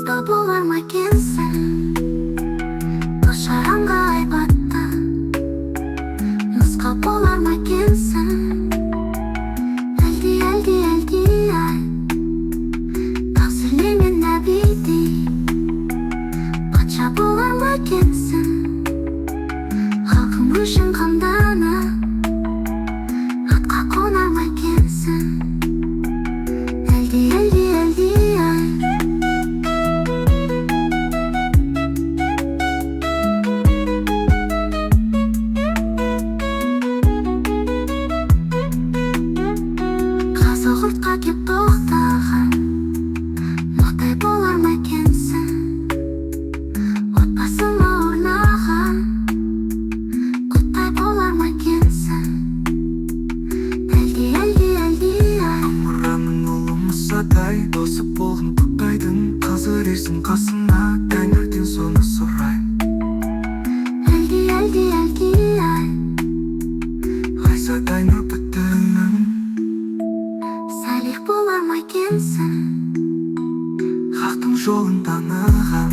Басқа болар ма екенсің, дос-жаранға айбатты. Нұсқа болар ма екенсің, әлди-ай. Тақсірлемен нәбидей, патша болар ма екенсің, халқың үшін қамдана, атқа қонар ма екенсің, әлди-ай. Қазақ ұлтқа кеп тоқтаған, мақтай болар ма екенсің, отбасыңа орнаған, құттай болар ма екенсің, әлди-ай. Мұраның ұлы мұсадай, досы болғым құттайдың, қазір есің қасыңа, тәңірден соны сұрайын. Әлди-ай. Ғайсадай нұр бітірінің, Сәлих болар ма екенсің, хақтың жолын таныған,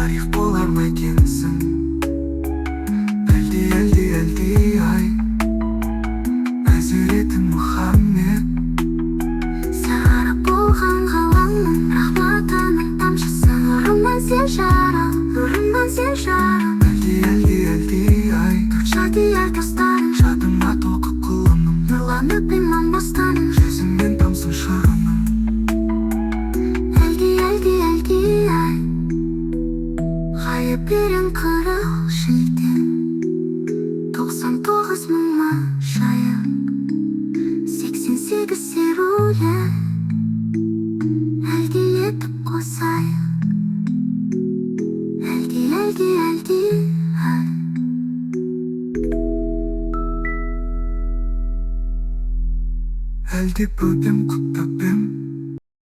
ариф болар ма екенсің, әлди-ай. Әзіреті Мұхаммед, сағара болған ғаламның рахматының тамшысы. Нұрымнан сен жарал, әлди-ай. жадияр достарың, Жадыңа толқы құлыным, нұрланып иман бостаның, жүзіңнен тамсын шырыным. әлди-ай. Ғайып берен қырық шілден, 99 мұңма жайық, 88 серулі, әлди етіп қосайық, әлди-ай. Әлде бөпем құттапем,